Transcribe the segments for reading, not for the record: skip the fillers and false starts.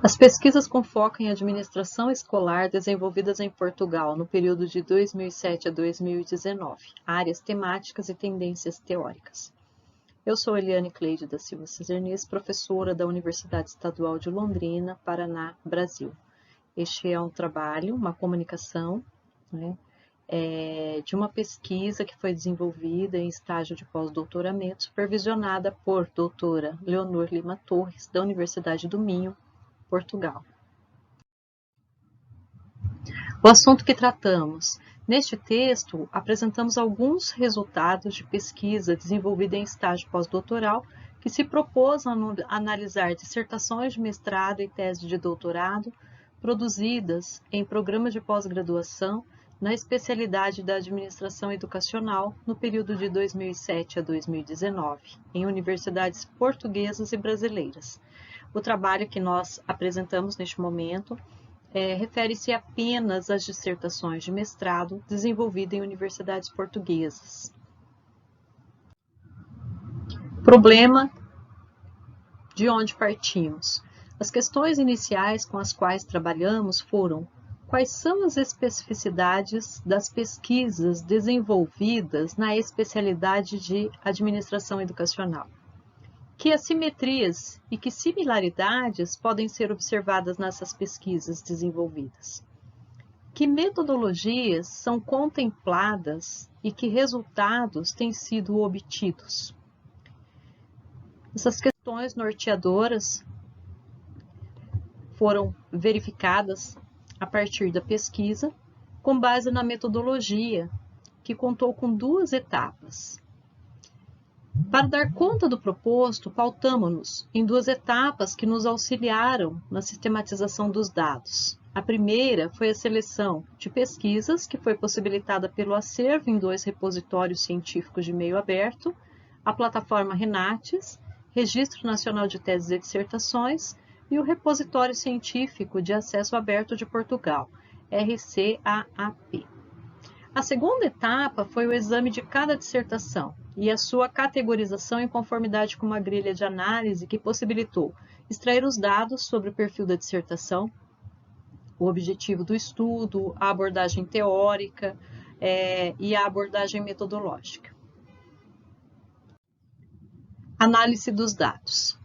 As pesquisas com foco em administração escolar desenvolvidas em Portugal no período de 2007 a 2019, áreas temáticas e tendências teóricas. Eu sou Eliane Cleide da Silva Cezernes, professora da Universidade Estadual de Londrina, Paraná, Brasil. Este é um trabalho, uma comunicação, de uma pesquisa que foi desenvolvida em estágio de pós-doutoramento, supervisionada por doutora Leonor Lima Torres, da Universidade do Minho, Portugal. O assunto que tratamos. Neste texto, apresentamos alguns resultados de pesquisa desenvolvida em estágio pós-doutoral que se propôs a analisar dissertações de mestrado e tese de doutorado produzidas em programas de pós-graduação na especialidade da administração educacional no período de 2007 a 2019, em universidades portuguesas e brasileiras. O trabalho que nós apresentamos neste momento refere-se apenas às dissertações de mestrado desenvolvidas em universidades portuguesas. Problema de onde partimos. As questões iniciais com as quais trabalhamos foram: quais são as especificidades das pesquisas desenvolvidas na especialidade de administração educacional? Que assimetrias e que similaridades podem ser observadas nessas pesquisas desenvolvidas? Que metodologias são contempladas e que resultados têm sido obtidos? Essas questões norteadoras foram verificadas a partir da pesquisa, com base na metodologia, que contou com 2 etapas. Para dar conta do proposto, pautamo-nos em 2 etapas que nos auxiliaram na sistematização dos dados. A primeira foi a seleção de pesquisas, que foi possibilitada pelo acervo em 2 repositórios científicos de meio aberto, a plataforma Renates, Registro Nacional de Teses e Dissertações, e o Repositório Científico de Acesso Aberto de Portugal, RCAAP. A segunda etapa foi o exame de cada dissertação e a sua categorização em conformidade com uma grelha de análise que possibilitou extrair os dados sobre o perfil da dissertação, o objetivo do estudo, a abordagem teórica e a abordagem metodológica. Análise dos dados.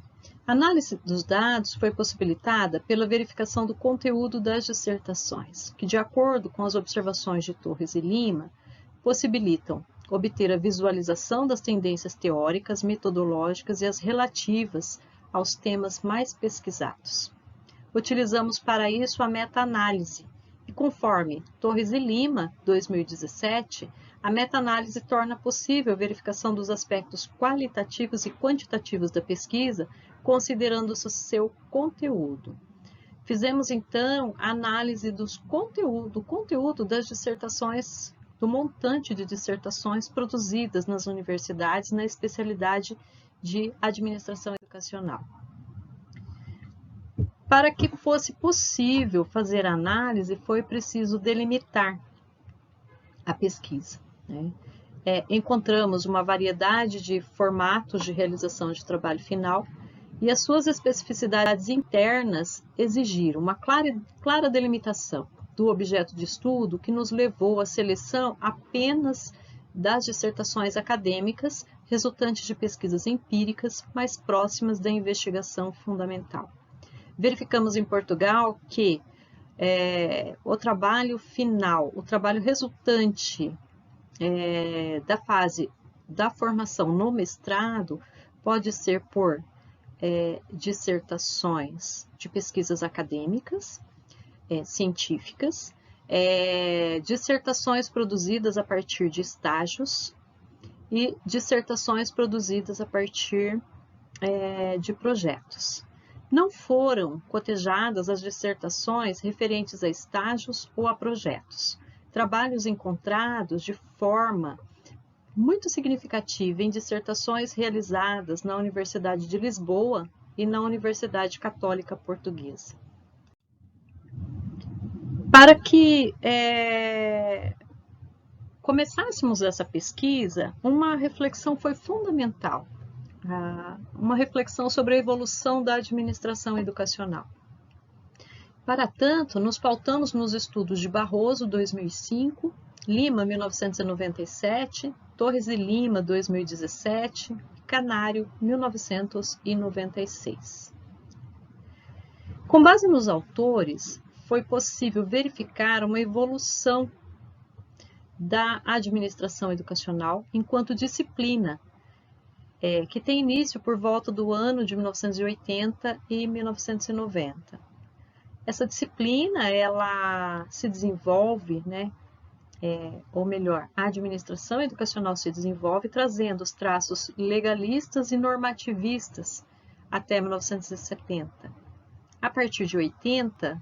A análise dos dados foi possibilitada pela verificação do conteúdo das dissertações, que, de acordo com as observações de Torres e Lima, possibilitam obter a visualização das tendências teóricas, metodológicas e as relativas aos temas mais pesquisados. Utilizamos para isso a meta-análise, e conforme Torres e Lima, 2017, a meta-análise torna possível a verificação dos aspectos qualitativos e quantitativos da pesquisa, considerando o seu conteúdo. Fizemos, então, a análise do conteúdo das dissertações, do montante de dissertações produzidas nas universidades na especialidade de administração educacional. Para que fosse possível fazer a análise, foi preciso delimitar a pesquisa. Encontramos uma variedade de formatos de realização de trabalho final e as suas especificidades internas exigiram uma clara delimitação do objeto de estudo, que nos levou à seleção apenas das dissertações acadêmicas resultantes de pesquisas empíricas mais próximas da investigação fundamental. Verificamos em Portugal que o trabalho final, o trabalho resultante da fase da formação no mestrado pode ser por dissertações de pesquisas acadêmicas, científicas, dissertações produzidas a partir de estágios e dissertações produzidas a partir de projetos. Não foram cotejadas as dissertações referentes a estágios ou a projetos. Trabalhos encontrados de forma muito significativa em dissertações realizadas na Universidade de Lisboa e na Universidade Católica Portuguesa. Para que começássemos essa pesquisa, uma reflexão foi fundamental, uma reflexão sobre a evolução da administração educacional. Para tanto, nos pautamos nos estudos de Barroso, 2005, Lima, 1997, Torres e Lima, 2017, Canário, 1996. Com base nos autores, foi possível verificar uma evolução da administração educacional enquanto disciplina, que tem início por volta do ano de 1980 e 1990. Essa disciplina, ela se desenvolve, ou melhor, a administração educacional se desenvolve trazendo os traços legalistas e normativistas até 1970. A partir de 80,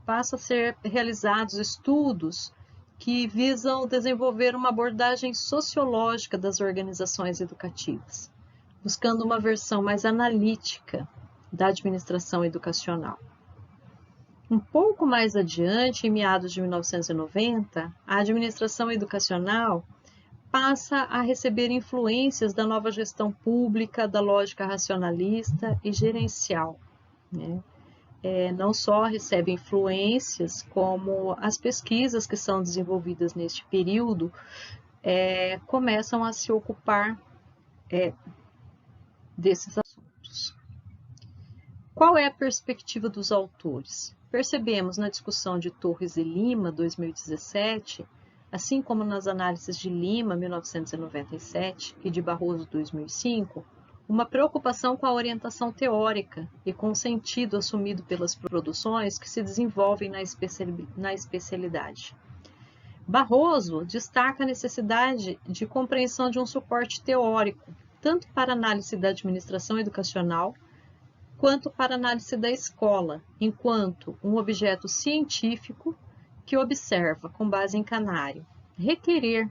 passa a ser realizados estudos que visam desenvolver uma abordagem sociológica das organizações educativas, buscando uma versão mais analítica da administração educacional. Um pouco mais adiante, em meados de 1990, a administração educacional passa a receber influências da nova gestão pública, da lógica racionalista e gerencial, não só recebe influências, como as pesquisas que são desenvolvidas neste período começam a se ocupar desses assuntos. Qual é a perspectiva dos autores? Percebemos na discussão de Torres e Lima, 2017, assim como nas análises de Lima, 1997, e de Barroso, 2005, uma preocupação com a orientação teórica e com o sentido assumido pelas produções que se desenvolvem na especialidade. Barroso destaca a necessidade de compreensão de um suporte teórico, tanto para a análise da administração educacional, quanto para a análise da escola, enquanto um objeto científico que observa, com base em Canário, requerer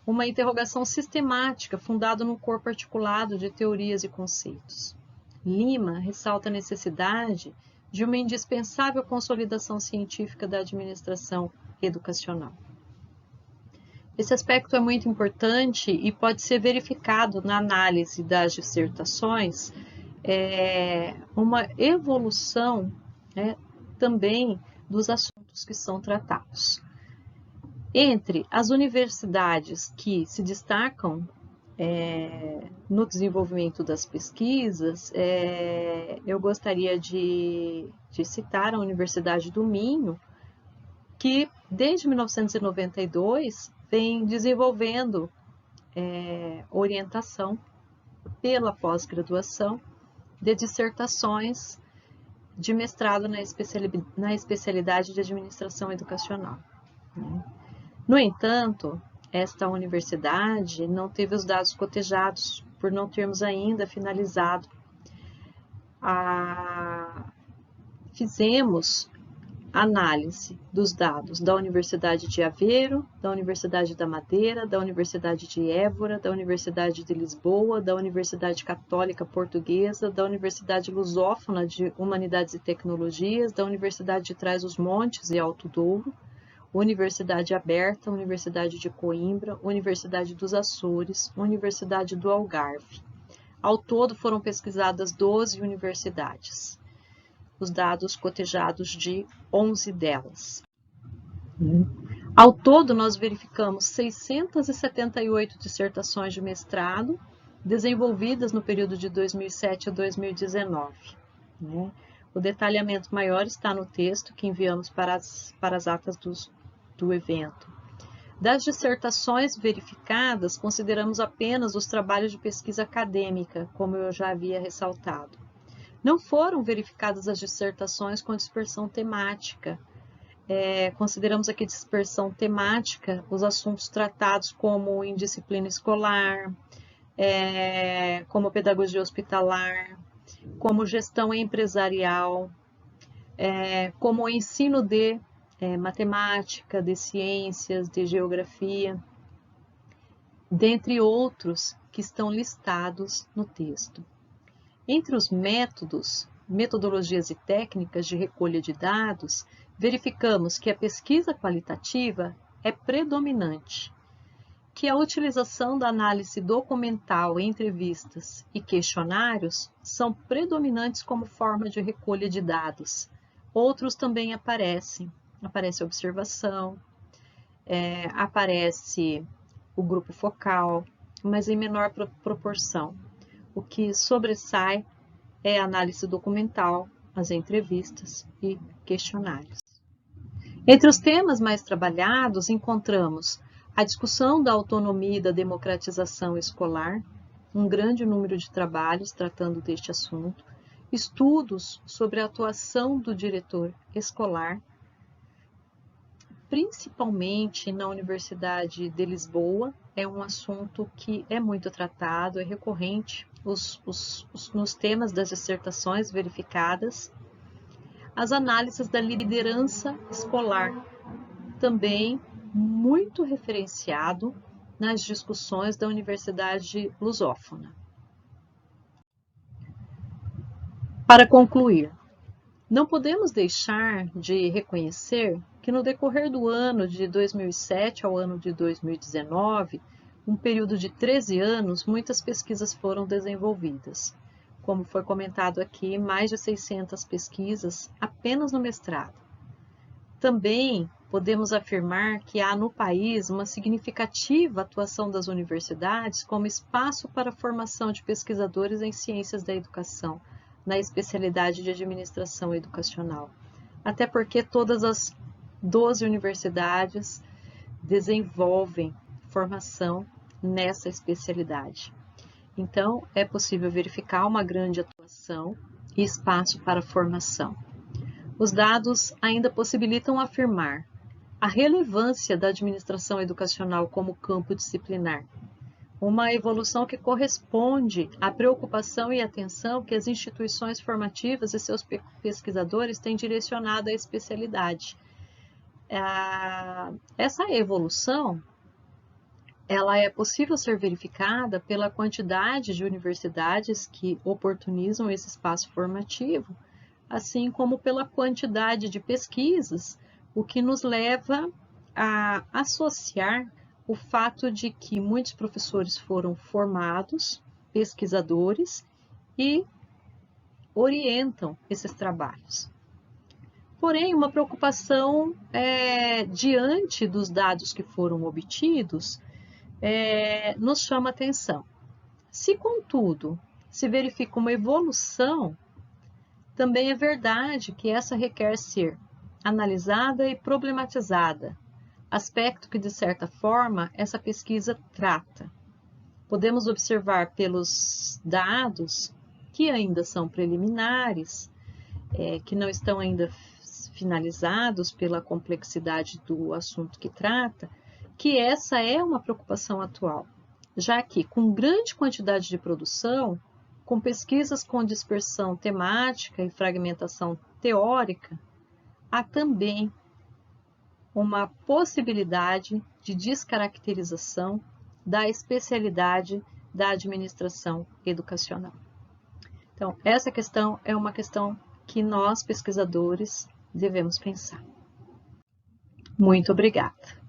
uma interrogação sistemática fundada num corpo articulado de teorias e conceitos. Lima ressalta a necessidade de uma indispensável consolidação científica da administração educacional. Esse aspecto é muito importante e pode ser verificado na análise das dissertações, uma evolução também dos assuntos que são tratados. Entre as universidades que se destacam no desenvolvimento das pesquisas, eu gostaria de citar a Universidade do Minho, que desde 1992 vem desenvolvendo orientação pela pós-graduação de dissertações de mestrado na especialidade de administração educacional. No entanto, esta universidade não teve os dados cotejados, por não termos ainda finalizado. Fizemos análise dos dados da Universidade de Aveiro, da Universidade da Madeira, da Universidade de Évora, da Universidade de Lisboa, da Universidade Católica Portuguesa, da Universidade Lusófona de Humanidades e Tecnologias, da Universidade de Trás-os-Montes e Alto Douro, Universidade Aberta, Universidade de Coimbra, Universidade dos Açores, Universidade do Algarve. Ao todo foram pesquisadas 12 universidades. Os dados cotejados de 11 delas. Ao todo, nós verificamos 678 dissertações de mestrado desenvolvidas no período de 2007 a 2019. O detalhamento maior está no texto que enviamos para as atas do evento. Das dissertações verificadas, consideramos apenas os trabalhos de pesquisa acadêmica, como eu já havia ressaltado. Não foram verificadas as dissertações com dispersão temática. Consideramos aqui dispersão temática os assuntos tratados como em disciplina escolar, como pedagogia hospitalar, como gestão empresarial, como ensino de matemática, de ciências, de geografia, dentre outros que estão listados no texto. Entre os métodos, metodologias e técnicas de recolha de dados, verificamos que a pesquisa qualitativa é predominante, que a utilização da análise documental, entrevistas e questionários são predominantes como forma de recolha de dados, outros também aparecem. Aparece a observação, aparece o grupo focal, mas em menor proporção. O que sobressai é a análise documental, as entrevistas e questionários. Entre os temas mais trabalhados, encontramos a discussão da autonomia e da democratização escolar, um grande número de trabalhos tratando deste assunto, estudos sobre a atuação do diretor escolar, principalmente na Universidade de Lisboa, é um assunto que é muito tratado, é recorrente nos temas das dissertações verificadas. As análises da liderança escolar, também muito referenciado nas discussões da Universidade Lusófona. Para concluir, não podemos deixar de reconhecer que no decorrer do ano de 2007 ao ano de 2019, um período de 13 anos, muitas pesquisas foram desenvolvidas. Como foi comentado aqui, mais de 600 pesquisas apenas no mestrado. Também podemos afirmar que há no país uma significativa atuação das universidades como espaço para a formação de pesquisadores em ciências da educação, na especialidade de administração educacional. Até porque todas as 12 universidades desenvolvem formação nessa especialidade. Então, é possível verificar uma grande atuação e espaço para formação. Os dados ainda possibilitam afirmar a relevância da administração educacional como campo disciplinar, uma evolução que corresponde à preocupação e atenção que as instituições formativas e seus pesquisadores têm direcionado à especialidade. Essa evolução ela é possível ser verificada pela quantidade de universidades que oportunizam esse espaço formativo, assim como pela quantidade de pesquisas, o que nos leva a associar o fato de que muitos professores foram formados, pesquisadores, e orientam esses trabalhos. Porém, uma preocupação diante dos dados que foram obtidos nos chama a atenção. Se, contudo, se verifica uma evolução, também é verdade que essa requer ser analisada e problematizada, aspecto que, de certa forma, essa pesquisa trata. Podemos observar pelos dados, que ainda são preliminares, que não estão ainda finalizados pela complexidade do assunto que trata, que essa é uma preocupação atual, já que com grande quantidade de produção, com pesquisas com dispersão temática e fragmentação teórica, há também uma possibilidade de descaracterização da especialidade da administração educacional. Então, essa questão é uma questão que nós, pesquisadores, devemos pensar. Muito obrigada.